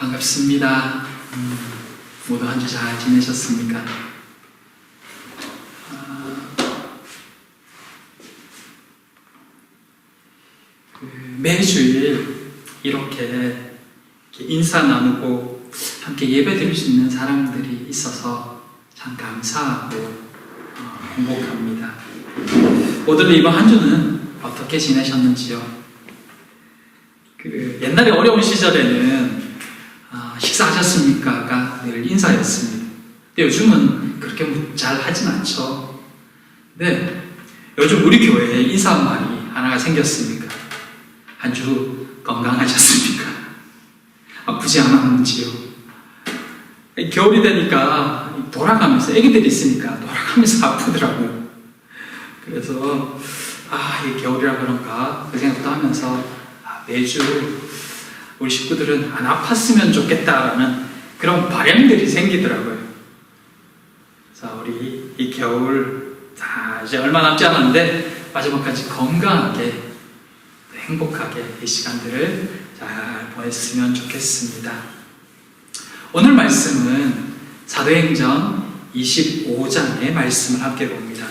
반갑습니다. 모두 한 주 잘 지내셨습니까? 매주일 이렇게 인사 나누고 함께 예배 드릴 수 있는 사람들이 있어서 참 감사하고 행복합니다. 모두들 이번 한 주는 어떻게 지내셨는지요? 옛날에 어려운 시절에는 식사하셨습니까가 늘 인사였습니다. 근데 요즘은 그렇게 잘 하진 않죠. 근데 요즘 우리 교회에 인사말이 하나가 생겼습니다. 한 주 건강하셨습니까? 아프지 않았는지요? 겨울이 되니까 돌아가면서 애기들이 있으니까 돌아가면서 아프더라고요. 그래서 이 겨울이라 그런가 그 생각도 하면서 매주 우리 식구들은 안 아팠으면 좋겠다라는 그런 바람들이 생기더라고요. 그래서 우리 이 겨울 이제 얼마 남지 않았는데 마지막까지 건강하게 행복하게 이 시간들을 잘 보냈으면 좋겠습니다. 오늘 말씀은 사도행전 25장의 말씀을 함께 봅니다.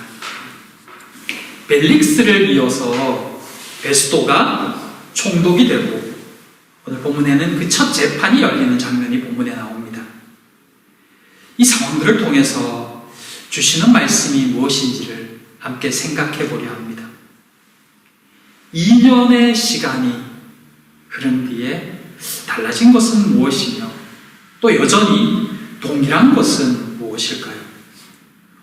벨릭스를 이어서 베스도가 총독이 되고 오늘 본문에는 그 첫 재판이 열리는 장면이 본문에 나옵니다. 이 상황들을 통해서 주시는 말씀이 무엇인지를 함께 생각해 보려 합니다. 2년의 시간이 흐른 뒤에 달라진 것은 무엇이며 또 여전히 동일한 것은 무엇일까요?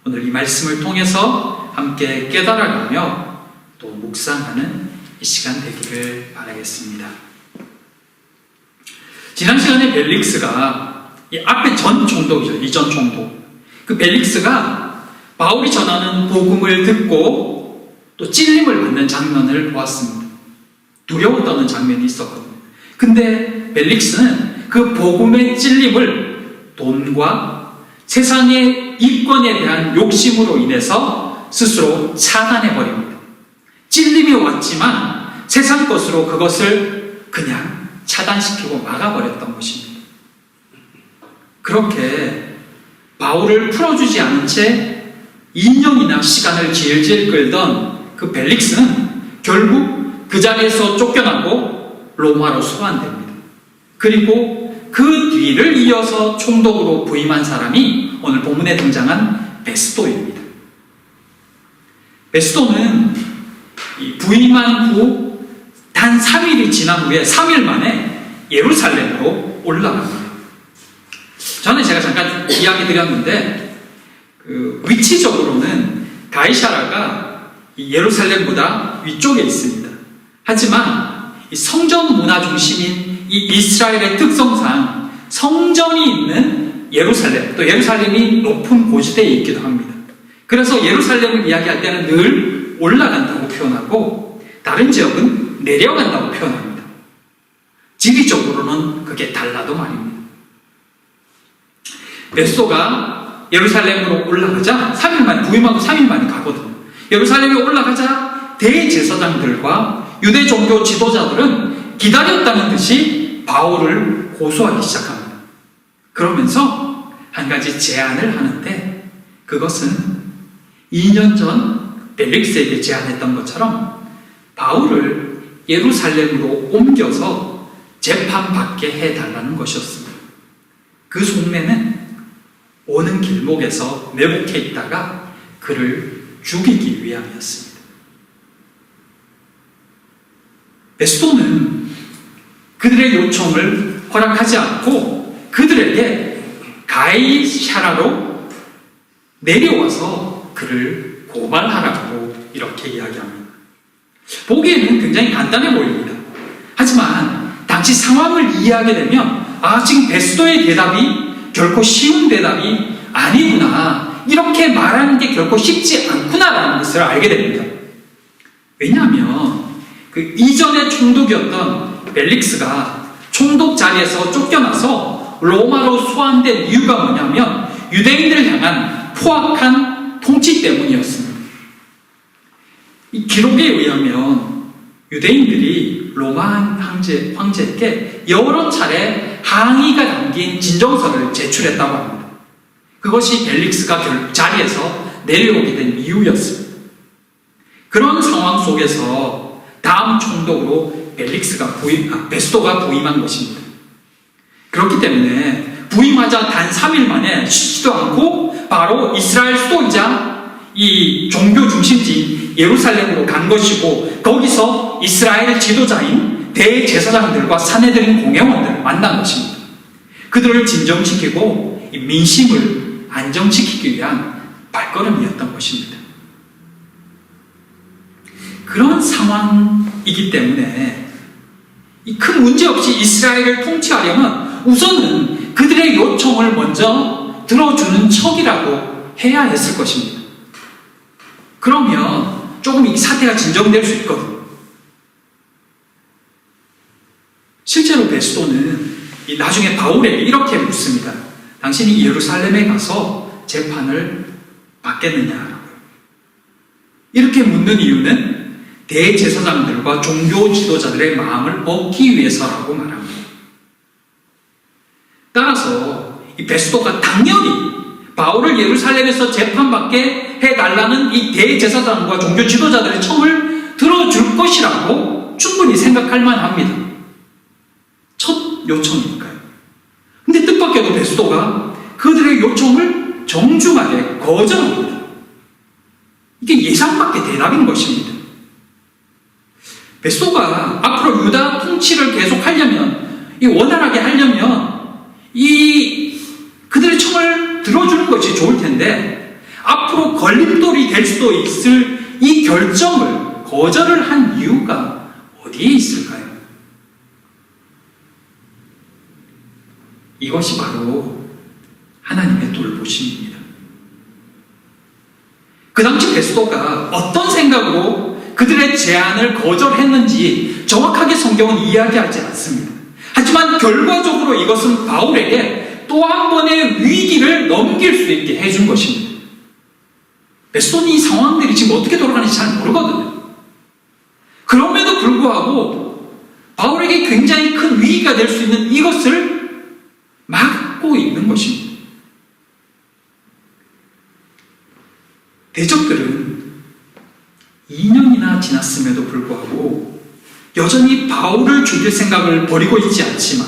오늘 이 말씀을 통해서 함께 깨달아가며 또 묵상하는 이 시간 되기를 바라겠습니다. 지난 시간에 벨릭스가 이 앞에 전 총독이죠. 이전 총독. 그 벨릭스가 바울이 전하는 복음을 듣고 또 찔림을 받는 장면을 보았습니다. 두려워 떠는 장면이 있었거든요. 근데 벨릭스는 그 복음의 찔림을 돈과 세상의 이권에 대한 욕심으로 인해서 스스로 차단해버립니다. 찔림이 왔지만 세상 것으로 그것을 그냥 차단시키고 막아버렸던 것입니다. 그렇게 바울을 풀어주지 않은 채 2년이나 시간을 질질 끌던 그 벨릭스는 결국 그 자리에서 쫓겨나고 로마로 소환됩니다. 그리고 그 뒤를 이어서 총독으로 부임한 사람이 오늘 본문에 등장한 베스도입니다. 베스도는 부임한 후 단 3일이 지난 후에 3일 만에 예루살렘으로 올라갑니다. 전에 제가 잠깐 이야기 드렸는데 위치적으로는 가이사라가 예루살렘보다 위쪽에 있습니다. 하지만 이 성전 문화 중심인 이 이스라엘의 특성상 성전이 있는 예루살렘, 또 예루살렘이 높은 고지대에 있기도 합니다. 그래서 예루살렘을 이야기할 때는 늘 올라간다고 표현하고 다른 지역은 내려간다고 표현합니다. 지리적으로는 그게 달라도 말입니다. 베스도가 예루살렘으로 올라가자 3일 만에 부임하고 3일 만에 가거든요. 예루살렘에 올라가자 대제사장들과 유대 종교 지도자들은 기다렸다는 듯이 바울을 고소하기 시작합니다. 그러면서 한 가지 제안을 하는데 그것은 2년 전 벨릭스에게 제안했던 것처럼 바울을 예루살렘으로 옮겨서 재판받게 해달라는 것이었습니다. 그 속내는 오는 길목에서 매복해 있다가 그를 죽이기 위함이었습니다. 베스도는 그들의 요청을 허락하지 않고 그들에게 가이사라로 내려와서 그를 고발하라고 이렇게 이야기합니다. 보기에는 굉장히 간단해 보입니다. 하지만 당시 상황을 이해하게 되면 지금 베스도의 대답이 결코 쉬운 대답이 아니구나, 이렇게 말하는 게 결코 쉽지 않구나라는 것을 알게 됩니다. 왜냐하면 그 이전의 총독이었던 벨릭스가 총독 자리에서 쫓겨나서 로마로 소환된 이유가 뭐냐면 유대인들을 향한 포악한 통치 때문이었습니다. 이 기록에 의하면 유대인들이 로마 황제에게 여러 차례 항의가 담긴 진정서를 제출했다고 합니다. 그것이 벨릭스가 자리에서 내려오게 된 이유였습니다. 그런 상황 속에서 다음 총독으로 베스도가 부임한 것입니다. 그렇기 때문에 부임하자 단 3일 만에 쉬지도 않고 바로 이스라엘 수도이자 이 종교 중심지인 예루살렘으로 간 것이고, 거기서 이스라엘 지도자인 대제사장들과 산헤드린 공회원들을 만난 것입니다. 그들을 진정시키고 민심을 안정시키기 위한 발걸음이었던 것입니다. 그런 상황이기 때문에 큰 문제 없이 이스라엘을 통치하려면 우선은 그들의 요청을 먼저 들어주는 척이라고 해야 했을 것입니다. 그러면 조금 이 사태가 진정될 수 있거든요. 실제로 베스도는 나중에 바울에게 이렇게 묻습니다. 당신이 예루살렘에 가서 재판을 받겠느냐라고요. 이렇게 묻는 이유는 대제사장들과 종교 지도자들의 마음을 얻기 위해서라고 말합니다. 따라서 이 베스도가 당연히 바울을 예루살렘에서 재판받게 해달라는 이 대제사장과 종교 지도자들의 청을 들어줄 것이라고 충분히 생각할 만합니다. 첫 요청이니까요. 근데 뜻밖에도 베스도가 그들의 요청을 정중하게 거절합니다. 이게 예상 밖의 대답인 것입니다. 베스도가 앞으로 유다 통치를 계속하려면, 원활하게 하려면 그들의 청을 들어주는 것이 좋을 텐데, 앞으로 걸림돌이 될 수도 있을 이 결정을 거절을 한 이유가 어디에 있을까요? 이것이 바로 하나님의 돌보심입니다. 그 당시 베스도가 어떤 생각으로 그들의 제안을 거절했는지 정확하게 성경은 이야기하지 않습니다. 하지만 결과적으로 이것은 바울에게 또 한 번의 위기를 넘길 수 있게 해준 것입니다. 베스도는 이 상황들이 지금 어떻게 돌아가는지 잘 모르거든요. 그럼에도 불구하고 바울에게 굉장히 큰 위기가 될 수 있는 이것을 막고 있는 것입니다. 대적들은 2년이나 지났음에도 불구하고 여전히 바울을 죽일 생각을 버리고 있지 않지만,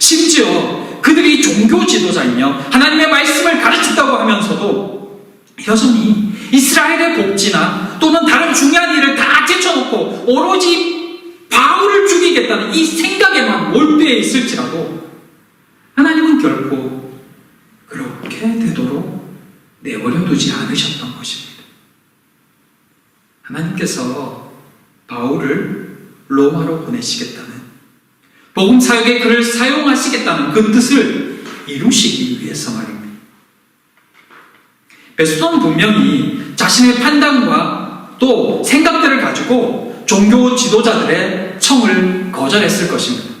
심지어 그들이 종교 지도자이며 하나님의 말씀을 가르친다고 하면서도 여전히 이스라엘의 복지나 또는 다른 중요한 일을 다 제쳐놓고 오로지 바울을 죽이겠다는 이 생각에만 몰두해 있을지라도 하나님은 결코 그렇게 되도록 내버려 두지 않으셨던 것입니다. 하나님께서 바울을 로마로 보내시겠다는, 복음 사역에 그를 사용하시겠다는 그 뜻을 이루시기 위해서 말입니다. 베스도는 분명히 자신의 판단과 또 생각들을 가지고 종교 지도자들의 청을 거절했을 것입니다.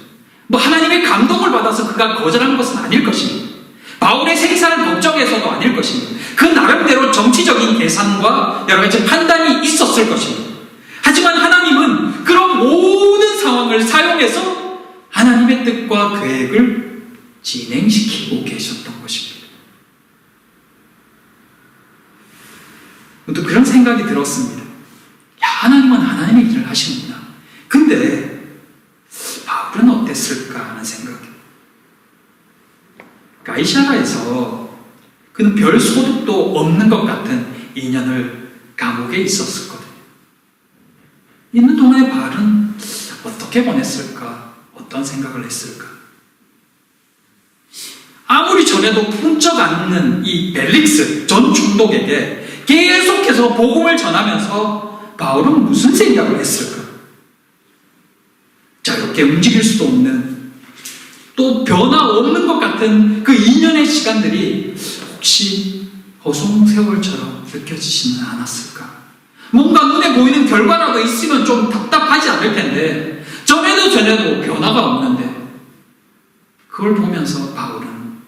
하나님의 감동을 받아서 그가 거절한 것은 아닐 것입니다. 바울의 생사를 걱정해서도 아닐 것입니다. 그 나름대로 정치적인 계산과 여러 가지 판단이 있었을 것입니다. 하지만 하나님은 그런 모든 상황을 사용해서 하나님의 뜻과 계획을 진행시키고 계셨던 것입니다. 또 그런 생각이 들었습니다. 하나님은 하나님의 일을 하시는구나. 근데 바울은 어땠을까 하는 생각이. 가이사라에서 그는 별 소득도 없는 것 같은 2년을 감옥에 있었거든요. 있는 동안에 바울은 어떻게 보냈을까? 어떤 생각을 했을까? 아무리 전에도 훔쳐 갖는 이 벨릭스 전 총독에게 계속해서 복음을 전하면서 바울은 무슨 생각을 했을까? 자유롭게 움직일 수도 없는, 또 변화 없는 것 같은 그 2년의 시간들이 혹시 허송세월처럼 느껴지지는 않았을까? 뭔가 눈에 보이는 결과라도 있으면 좀 답답하지 않을 텐데 전에도 변화가 없는데, 그걸 보면서 바울은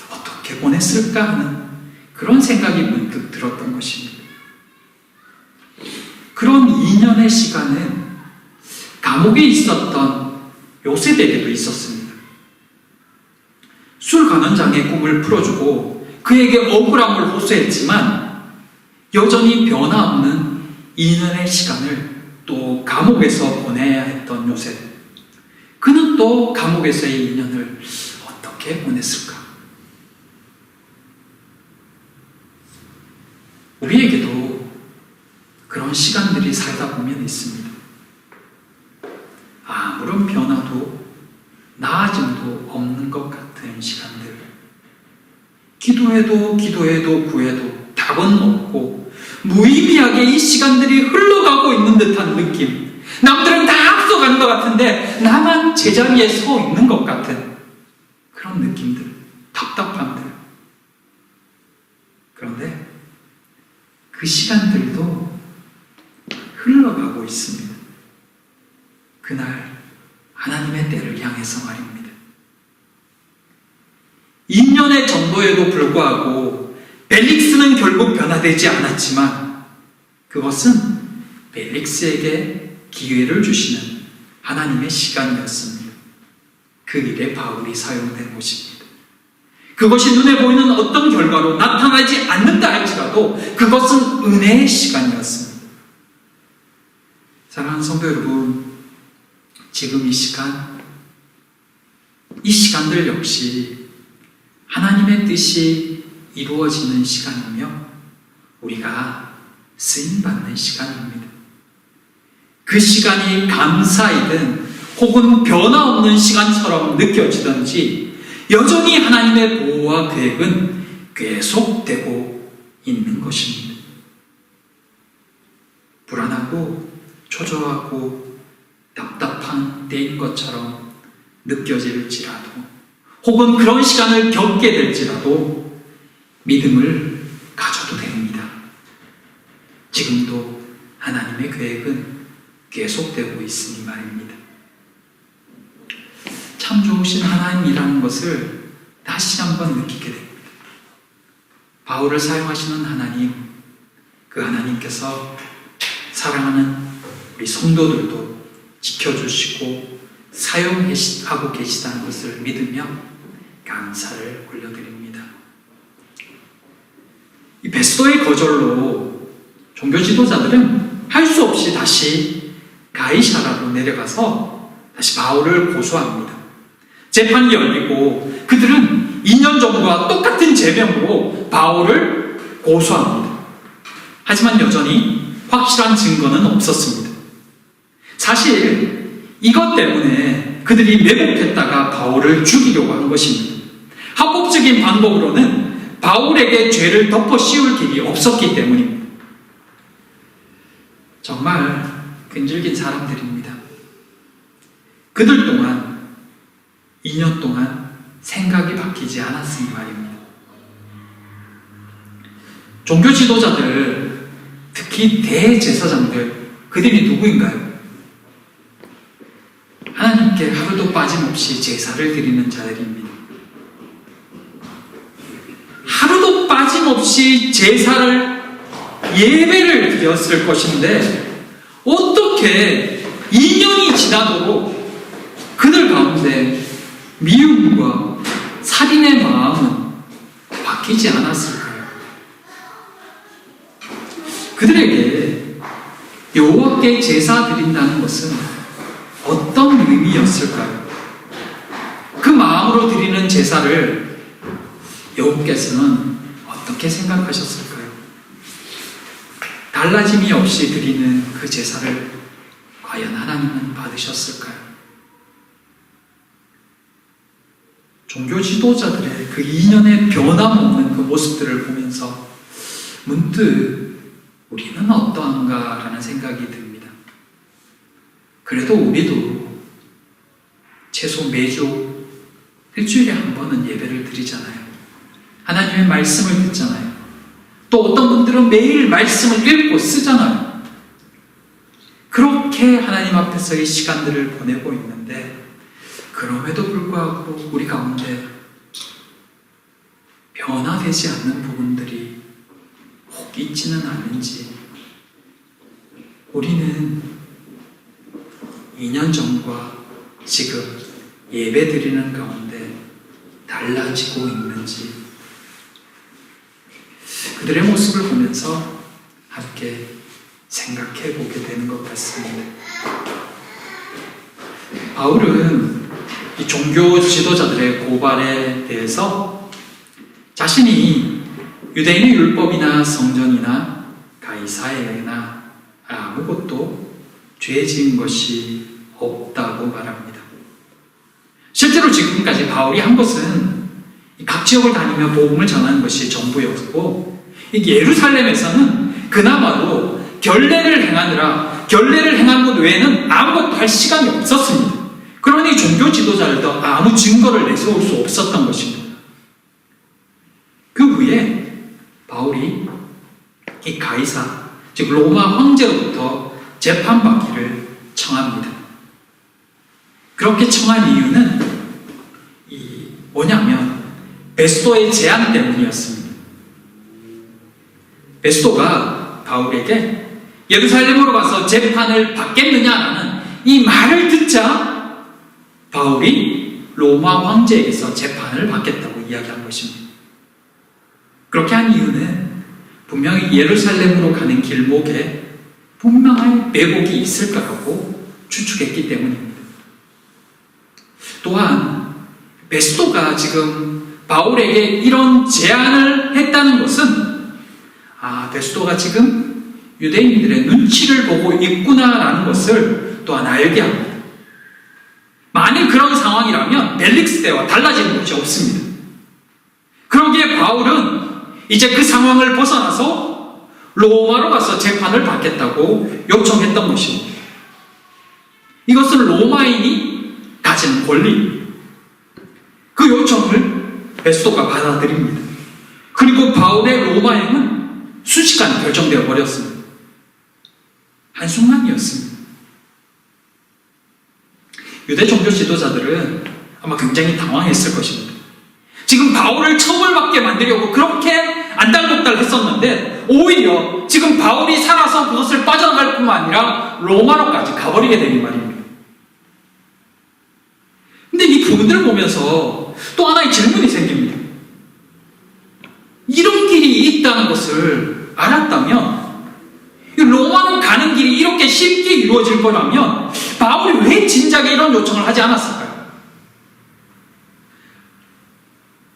어떻게 보냈을까 하는 그런 생각이 문득 들었던 것입니다. 그런 2년의 시간은 감옥에 있었던 요셉에게도 있었습니다. 술 가는 장의 꿈을 풀어주고 그에게 억울함을 호소했지만 여전히 변화없는 2년의 시간을 또 감옥에서 보내야 했던 요셉. 그는 또 감옥에서의 2년을 어떻게 보냈을까? 우리에게도 그런 시간들이 살다 보면 있습니다. 아무런 변화도 나아짐도 없는 것 같은 시간들. 기도해도 구해도 답은 없고 무의미하게 이 시간들이 흘러가고 있는 듯한 느낌. 남들은 다 앞서가는 것 같은데 나만 제자리에 서 있는 것 같은 그런 느낌들, 답답함들. 그런데 그 시간들도 흘러가고 있습니다. 그날 하나님의 때를 향해서 말입니다. 2년의 전도에도 불구하고 벨릭스는 결국 변화되지 않았지만 그것은 벨릭스에게 기회를 주시는 하나님의 시간이었습니다. 그 일에 바울이 사용된 것입니다. 그것이 눈에 보이는 어떤 결과로 나타나지 않는다 할지라도 그것은 은혜의 시간이었습니다. 사랑하는 성도 여러분, 지금 이 시간들 역시 하나님의 뜻이 이루어지는 시간이며 우리가 쓰임받는 시간입니다. 그 시간이 감사이든 혹은 변화없는 시간처럼 느껴지든지 여전히 하나님의 보호와 계획은 계속되고 있는 것입니다. 불안하고 초조하고 답답한 때인 것처럼 느껴질지라도 혹은 그런 시간을 겪게 될지라도 믿음을 가져도 됩니다. 지금도 하나님의 계획은 계속되고 있으니 말입니다. 참 좋으신 하나님이라는 것을 다시 한번 느끼게 됩니다. 바울을 사용하시는 하나님, 그 하나님께서 사랑하는 우리 성도들도 지켜주시고 사용하고 계시다는 것을 믿으며 감사를 올려드립니다. 이 베스도의 거절로 종교 지도자들은 할 수 없이 다시 가이사라로 내려가서 다시 바울을 고소합니다. 재판이 열리고 그들은 2년 전과 똑같은 제명으로 바울을 고소합니다. 하지만 여전히 확실한 증거는 없었습니다. 사실 이것 때문에 그들이 매복했다가 바울을 죽이려고 한 것입니다. 합법적인 방법으로는 바울에게 죄를 덮어 씌울 길이 없었기 때문입니다. 정말 끈질긴 사람들입니다. 그들 동안 2년 동안 생각이 바뀌지 않았으니 말입니다. 종교 지도자들, 특히 대제사장들, 그들이 누구인가요? 하나님께 하루도 빠짐없이 제사를 드리는 자들입니다. 하루도 빠짐없이 제사를, 예배를 드렸을 것인데 어떻게 2년이 지나도록 그들 가운데 미움과 살인의 마음은 바뀌지 않았을까요? 그들에게 여호와께 제사 드린다는 것은 어떤 의미였을까요? 그 마음으로 드리는 제사를 여호와께서는 어떻게 생각하셨을까요? 달라짐이 없이 드리는 그 제사를 과연 하나님은 받으셨을까요? 종교 지도자들의 그 2년의 변함없는 그 모습들을 보면서 문득 우리는 어떠한가라는 생각이 듭니다. 그래도 우리도 최소 매주 일주일에 한 번은 예배를 드리잖아요. 하나님의 말씀을 듣잖아요. 또 어떤 분들은 매일 말씀을 읽고 쓰잖아요. 그렇게 하나님 앞에서의 시간들을 보내고 있는데 그럼에도 불구하고 우리 가운데 변화되지 않는 부분들이 혹 있지는 않은지 우리는 2년 전과 지금 예배 드리는 가운데 달라지고 있는지 그들의 모습을 보면서 함께 생각해 보게 되는 것 같습니다. 바울은 이 종교 지도자들의 고발에 대해서 자신이 유대인의 율법이나 성전이나 가이사랴나 아무것도 죄 지은 것이 없다고 말합니다. 실제로 지금까지 바울이 한 것은 각 지역을 다니며 복음을 전하는 것이 전부였고, 예루살렘에서는 그나마도 결례를 행한 것 외에는 아무것도 할 시간이 없었습니다. 그러니 종교 지도자들도 아무 증거를 내세울 수 없었던 것입니다. 그 후에 바울이 이 가이사, 즉 로마 황제로부터 재판받기를 청합니다. 그렇게 청한 이유는 뭐냐면 베스도의 제안 때문이었습니다. 베스도가 바울에게 예루살렘으로 가서 재판을 받겠느냐라는 이 말을 듣자 바울이 로마 황제에게서 재판을 받겠다고 이야기한 것입니다. 그렇게 한 이유는 분명히 예루살렘으로 가는 길목에 분명한 매복이 있을 거라고 추측했기 때문입니다. 또한 베스도가 지금 바울에게 이런 제안을 했다는 것은 베스도가 지금 유대인들의 눈치를 보고 있구나라는 것을 또한 알게 합니다. 만일 그런 상황이라면 벨릭스 때와 달라지는 것이 없습니다. 그러기에 바울은 이제 그 상황을 벗어나서 로마로 가서 재판을 받겠다고 요청했던 것입니다. 이것은 로마인이 가진 권리입니다. 그 요청을 베스도가 받아들입니다. 그리고 바울의 로마행은 순식간에 결정되어 버렸습니다. 한순간이었습니다. 유대 종교 지도자들은 아마 굉장히 당황했을 것입니다. 지금 바울을 처벌받게 만들려고 그렇게 안달복달 했었는데 오히려 지금 바울이 살아서 그것을 빠져나갈 뿐만 아니라 로마로까지 가버리게 되는 말입니다. 근데 이 부분들을 보면서 또 하나의 질문이 생깁니다. 이런 길이 있다는 것을 알았다면 로마로 가는 길이 이렇게 쉽게 이루어질 거라면 바울이 왜 진작에 이런 요청을 하지 않았을까요?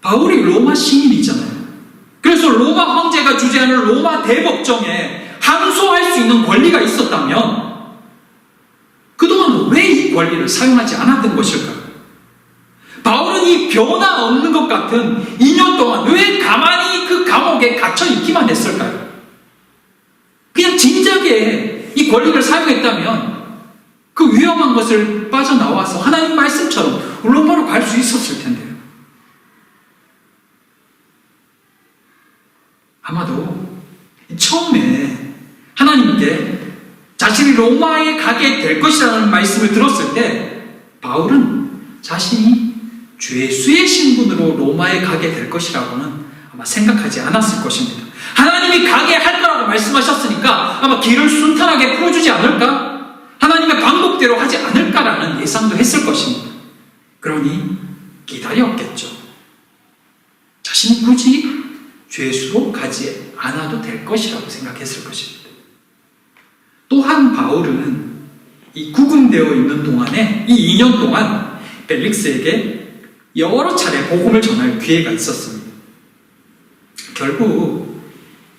바울이 로마 시민이잖아요. 그래서 로마 황제가 주재하는 로마 대법정에 항소할 수 있는 권리가 있었다면 그동안 왜 이 권리를 사용하지 않았던 것일까요? 바울은 이 변화 없는 것 같은 2년 동안 왜 가만히 그 감옥에 갇혀 있기만 했을까요? 그냥 진작에 이 권리를 사용했다면 그 위험한 것을 빠져나와서 하나님 말씀처럼 로마로 갈 수 있었을 텐데요. 아마도 처음에 하나님께 자신이 로마에 가게 될 것이라는 말씀을 들었을 때 바울은 자신이 죄수의 신분으로 로마에 가게 될 것이라고는 아마 생각하지 않았을 것입니다. 하나님이 가게 할 거라고 말씀하셨으니까 아마 길을 순탄하게 풀어주지 않을까? 하나님의 방법대로 하지 않을까라는 예상도 했을 것입니다. 그러니 기다렸겠죠. 자신이 굳이 죄수로 가지 않아도 될 것이라고 생각했을 것입니다. 또한 바울은 이 구금되어 있는 동안에 이 2년 동안 벨릭스에게 여러 차례 복음을 전할 기회가 있었습니다. 결국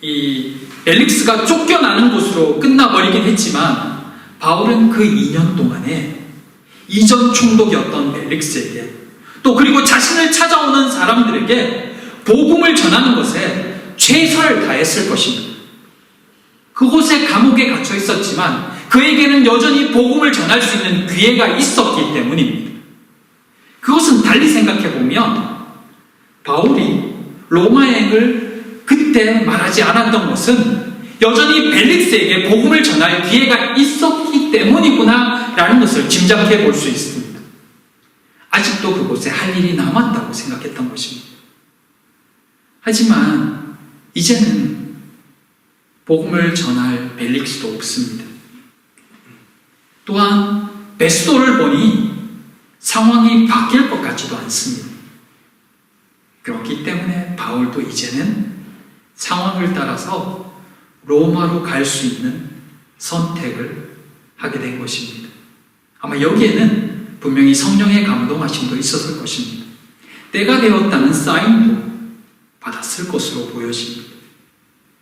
이 벨릭스가 쫓겨나는 곳으로 끝나버리긴 했지만 바울은 그 2년 동안에 이전 총독이었던 벨릭스에게 또 그리고 자신을 찾아오는 사람들에게 복음을 전하는 것에 최선을 다했을 것입니다. 그곳에 감옥에 갇혀 있었지만 그에게는 여전히 복음을 전할 수 있는 기회가 있었기 때문입니다. 그것은 달리 생각해보면 바울이 로마행을 그때 말하지 않았던 것은 여전히 벨릭스에게 복음을 전할 기회가 있었기 때문이구나 라는 것을 짐작해 볼 수 있습니다. 아직도 그곳에 할 일이 남았다고 생각했던 것입니다. 하지만 이제는 복음을 전할 벨릭스도 없습니다. 또한 베스도를 보니 상황이 바뀔 것 같지도 않습니다. 그렇기 때문에 바울도 이제는 상황을 따라서 로마로 갈 수 있는 선택을 하게 된 것입니다. 아마 여기에는 분명히 성령의 감동하심도 있었을 것입니다. 때가 되었다는 사인도 받았을 것으로 보여집니다.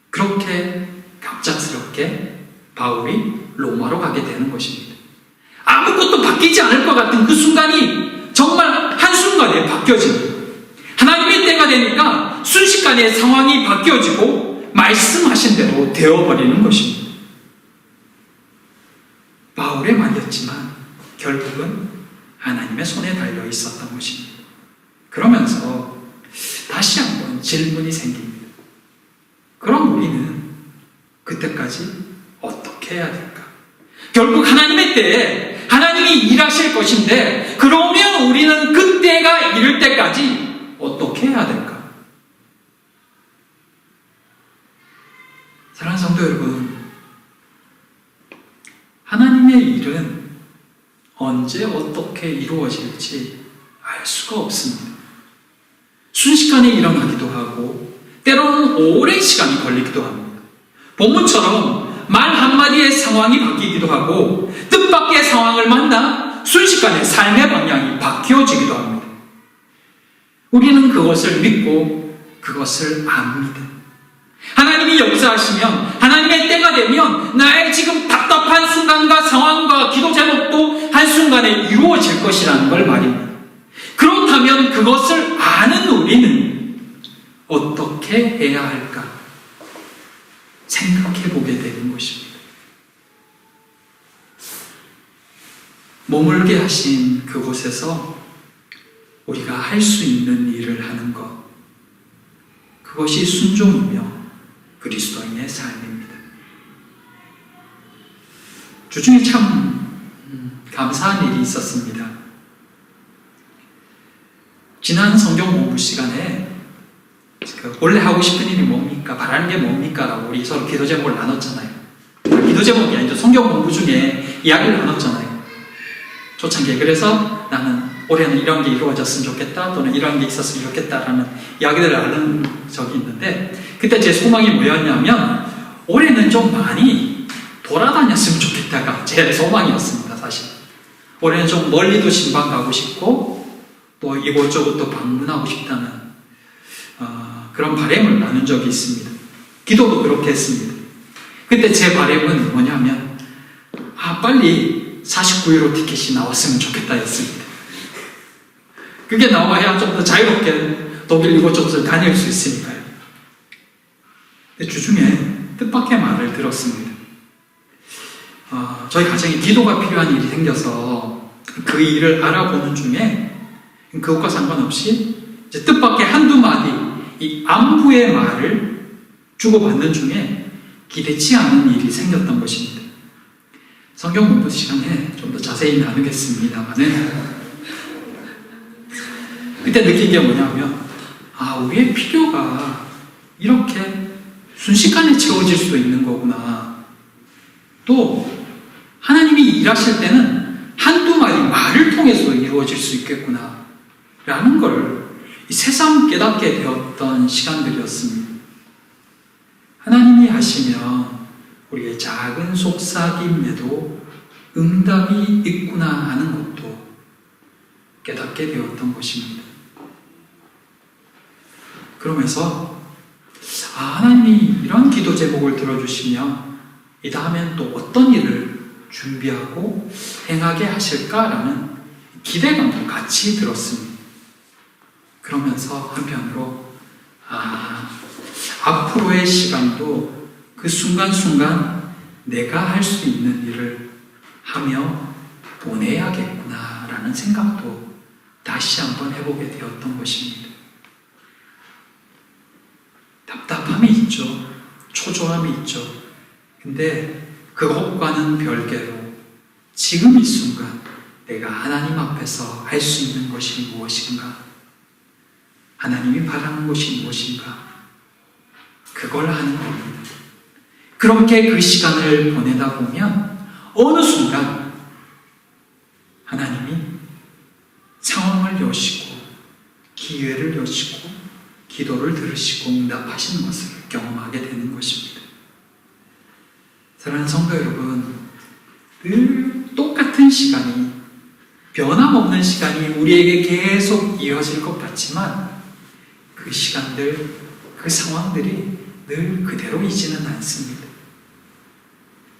그렇게 갑작스럽게 바울이 로마로 가게 되는 것입니다. 아무것도 바뀌지 않을 것 같은 그 순간이 정말 한순간에 바뀌어집니다. 하나님의 때가 되니까 순식간에 상황이 바뀌어지고 말씀하신 대로 되어버리는 것입니다. 바울의 말이었지만 결국은 하나님의 손에 달려 있었던 것입니다. 그러면서 다시 한번 질문이 생깁니다. 그럼 우리는 그때까지 어떻게 해야 될까? 결국 하나님의 때에 하나님이 일하실 것인데 그러면 우리는 그때가 이를 때까지 어떻게 해야 될까? 사랑하는 성도 여러분, 하나님의 일은 언제 어떻게 이루어질지 알 수가 없습니다. 순식간에 일어나기도 하고 때로는 오랜 시간이 걸리기도 합니다. 본문처럼 말 한마디에 상황이 바뀌기도 하고 뜻밖의 상황을 만나 순식간에 삶의 방향이 바뀌어지기도 합니다. 우리는 그것을 믿고 그것을 압니다. 하나님이 역사하시면 하나님의 때가 되면 나의 지금 답답한 순간과 상황과 기도 제목도 한순간에 이루어질 것이라는 걸 말입니다. 그렇다면 그것을 아는 우리는 어떻게 해야 할까 생각해 보게 되는 것입니다. 머물게 하신 그곳에서 우리가 할 수 있는 일을 하는 것, 그것이 순종이며 그리스도인의 삶입니다. 주중에 참 감사한 일이 있었습니다. 지난 성경 공부 시간에 원래 하고 싶은 일이 뭡니까? 바라는 게 뭡니까? 라고 우리 서로 기도 제목을 나눴잖아요. 기도 제목이 아니죠. 성경 공부 중에 이야기를 나눴잖아요. 초창기에. 그래서 나는 올해는 이런 게 이루어졌으면 좋겠다, 또는 이런 게 있었으면 좋겠다라는 이야기들을 나눈 적이 있는데, 그때 제 소망이 뭐였냐면 올해는 좀 많이 돌아다녔으면 좋겠다가 제 소망이었습니다. 사실 올해는 좀 멀리도 신방 가고 싶고 또 이곳저곳 또 방문하고 싶다는 그런 바람을 나눈 적이 있습니다. 기도도 그렇게 했습니다. 그때 제 바람은 뭐냐면 빨리 49일호 티켓이 나왔으면 좋겠다 했습니다. 그게 나와야 좀 더 자유롭게 독일 이곳저곳을 다닐 수 있으니까요. 근데 주중에 뜻밖의 말을 들었습니다. 저희 가정에 기도가 필요한 일이 생겨서 그 일을 알아보는 중에 그것과 상관없이 이제 뜻밖의 한두 마디 이 안부의 말을 주고받는 중에 기대치 않은 일이 생겼던 것입니다. 성경 공부 시간에 좀 더 자세히 나누겠습니다만은 그때 느낀 게 뭐냐면 우리의 필요가 이렇게 순식간에 채워질 수도 있는 거구나. 또 하나님이 일하실 때는 한두 마디 말을 통해서 이루어질 수 있겠구나 라는 걸 새삼 깨닫게 되었던 시간들이었습니다. 하나님이 하시면 우리의 작은 속삭임에도 응답이 있구나 하는 것도 깨닫게 되었던 것입니다. 그러면서 하나님이 이런 기도 제목을 들어주시면 이 다음엔 또 어떤 일을 준비하고 행하게 하실까라는 기대감도 같이 들었습니다. 그러면서 한편으로 앞으로의 시간도 그 순간순간 내가 할 수 있는 일을 하며 보내야겠구나라는 생각도 다시 한번 해보게 되었던 것입니다. 답답함이 있죠. 초조함이 있죠. 근데 그것과는 별개로 지금 이 순간 내가 하나님 앞에서 할 수 있는 것이 무엇인가? 하나님이 바라는 것이 무엇인가? 그걸 하는 겁니다. 그렇게 그 시간을 보내다 보면 어느 순간 하나님이 상황을 여시고 기회를 여시고 기도를 들으시고 응답하시는 것을 경험하게 되는 것입니다. 사랑하는 성도 여러분, 늘 똑같은 시간이, 변함없는 시간이 우리에게 계속 이어질 것 같지만 그 시간들, 그 상황들이 늘 그대로이지는 않습니다.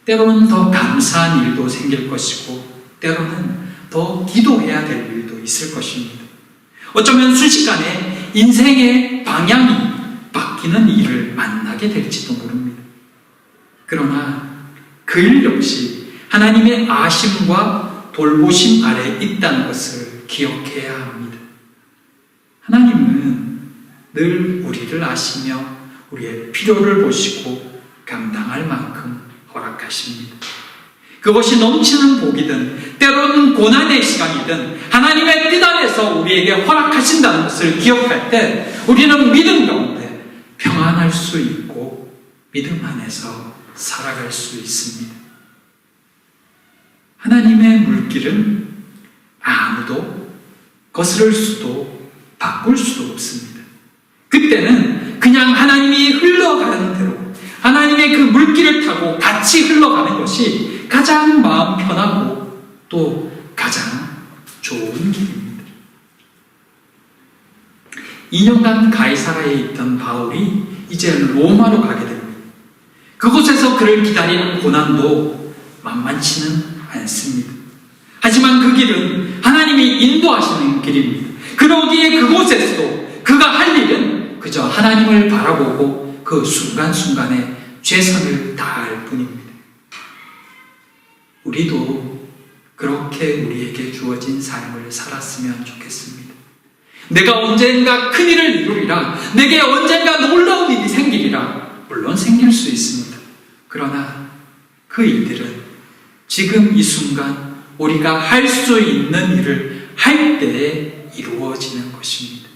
때로는 더 감사한 일도 생길 것이고 때로는 더 기도해야 될 일도 있을 것입니다. 어쩌면 순식간에 인생의 방향이 바뀌는 일을 만나게 될지도 모릅니다. 그러나 그 일 역시 하나님의 아심과 돌보심 아래 있다는 것을 기억해야 합니다. 하나님은 늘 우리를 아시며 우리의 필요를 보시고 감당할 만큼 허락하십니다. 그것이 넘치는 복이든 때로는 고난의 시간이든 하나님의 뜻 안에서 우리에게 허락하신다는 것을 기억할 때 우리는 믿음 가운데 평안할 수 있고 믿음 안에서 살아갈 수 있습니다. 하나님의 물길은 아무도 거스를 수도 바꿀 수도 없습니다. 그때는 그냥 하나님이 흘러가는 대로 하나님의 그 물길을 타고 같이 흘러가는 것이 가장 마음 편하고 또 가장 좋은 길입니다. 2년간 가이사라에 있던 바울이 이제 로마로 가게 됩니다. 그곳에서 그를 기다리는 고난도 만만치는 않습니다. 하지만 그 길은 하나님이 인도하시는 길입니다. 그러기에 그곳에서도 그가 할 일은 그저 하나님을 바라보고 그 순간순간에 최선을 다할 뿐입니다. 우리도 그렇게 우리에게 주어진 삶을 살았으면 좋겠습니다. 내가 언젠가 큰일을 이루리라, 내게 언젠가 놀라운 일이 생기리라. 물론 생길 수 있습니다. 그러나 그 일들은 지금 이 순간 우리가 할 수 있는 일을 할 때에 이루어지는 것입니다.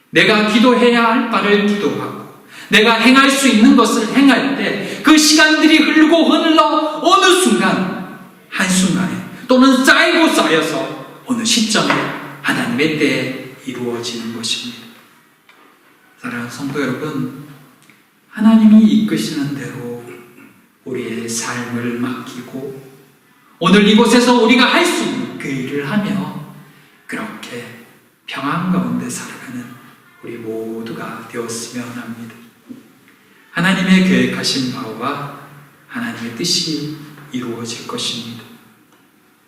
내가 기도해야 할 바를 기도하고 내가 행할 수 있는 것을 행할 때 그 시간들이 흘러 어느 순간 한순간에 또는 쌓이고 쌓여서 어느 시점에 하나님의 때에 이루어지는 것입니다. 사랑하는 성도 여러분, 하나님이 이끄시는 대로 우리의 삶을 맡기고 오늘 이곳에서 우리가 할 수 있는 그 일을 하며 그렇게 평안 가운데 살아가는 우리 모두가 되었으면 합니다. 하나님의 계획하신 바와 하나님의 뜻이 이루어질 것입니다.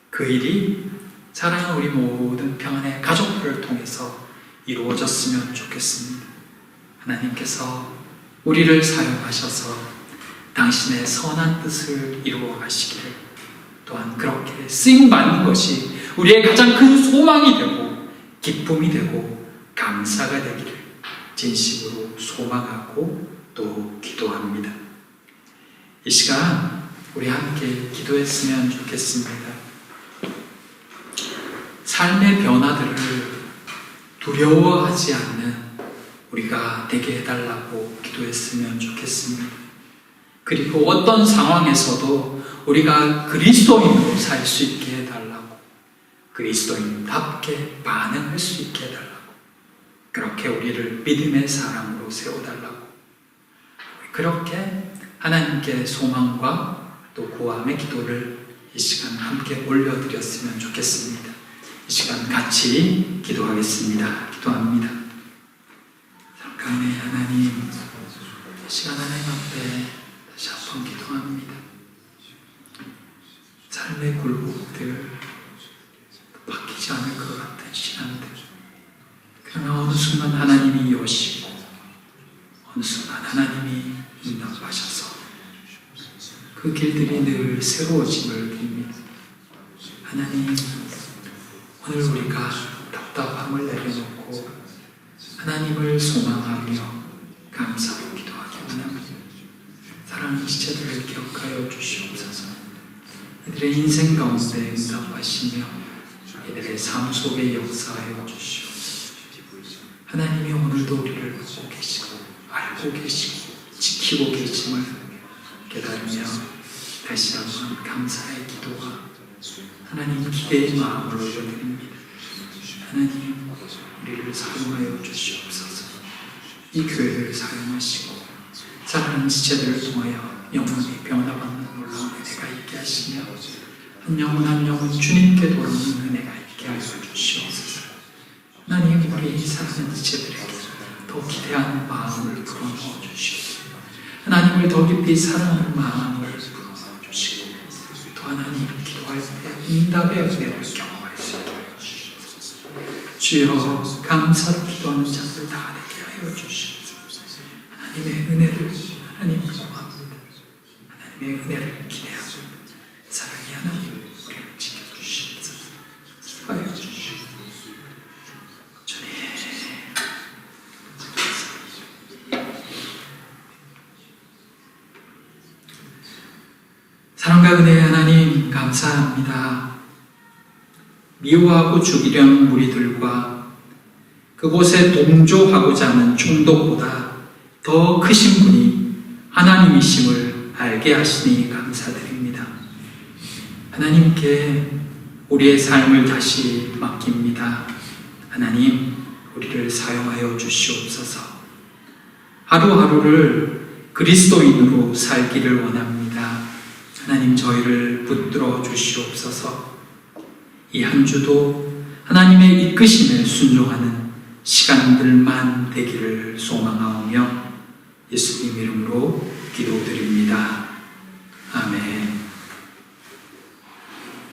그 일이 사랑하는 우리 모든 평안의 가족들을 통해서 이루어졌으면 좋겠습니다. 하나님께서 우리를 사용하셔서 당신의 선한 뜻을 이루어 가시기를, 또한 그렇게 쓰임받는 것이 우리의 가장 큰 소망이 되고 기쁨이 되고 감사가 되기를 진심으로 소망하고 또 기도합니다. 이 시간 우리 함께 기도했으면 좋겠습니다. 삶의 변화들을 두려워하지 않는 우리가 되게 해달라고 기도했으면 좋겠습니다. 그리고 어떤 상황에서도 우리가 그리스도인으로 살 수 있게 해달라고, 그리스도인답게 반응할 수 있게 해달라고, 그렇게 우리를 믿음의 사람으로 세워달라고, 그렇게 하나님께 소망과 또 구함의 기도를 이 시간 함께 올려드렸으면 좋겠습니다. 이 시간 같이 기도하겠습니다. 기도합니다. 잠깐의 하나님, 이 시간 하나님 앞에 다시 한번 기도합니다. 삶의 굴곡들, 바뀌지 않을 것 같은 시간들, 그러나 어느 순간 하나님이 여시고 어느 순간 하나님이 응답하셔서 그 길들이 늘 새로워짐을 빕니다. 하나님, 오늘 우리가 답답함을 내려놓고 하나님을 소망하며 감사로 기도하기 원합니다. 사랑하는 지체들을 기억하여 주시옵소서. 이들의 인생 가운데 응답하시며 이들의 삶 속에 역사하여 주시옵소서. 하나님이 오늘도 우리를 보고 계시고 알고 계시고 지키고 계심을 깨달으며 다시 한번 감사의 기도와 하나님 기대의 마음을 올려드립니다. 하나님, 우리를 사용하여 주시옵소서. 이 교회를 사용하시고 사랑하는 지체들을 통하여 영혼이 변화받는 놀라운 은혜가 있게 하시며 한 영혼 한 영혼 주님께 돌아오는 은혜가 있게 하여 주시옵소서. 하나님, 우리 사랑하는 지체들에게 더 기대하는 마음을 불어넣어 주시고 하나님을 더 깊이 사랑하는 마음을 불어넣어 주시고 또 하나님 기도할 때 응답의 은혜를 경험할 수 있도록 주시옵소서. 주여, 감사로 기도하는 자들 다 되게 하여 주시옵소서. 하나님의 은혜를 하나님 구합니다. 하나님의 은혜를 기대하고 사랑의 하나님 우리를 지켜주시옵소서. 기도하여 주시옵소서. 주님, 사랑과 은혜의 하나님 감사합니다. 미워하고 죽이려는 무리들과 그곳에 동조하고자 하는 총독보다 더 크신 분이 하나님이심을 알게 하시니 감사드립니다. 하나님께 우리의 삶을 다시 맡깁니다. 하나님, 우리를 사용하여 주시옵소서. 하루하루를 그리스도인으로 살기를 원합니다. 하나님, 저희를 붙들어 주시옵소서. 이 한 주도 하나님의 이끄심에 순종하는 시간들만 되기를 소망하오며 예수님 이름으로 기도드립니다. 아멘.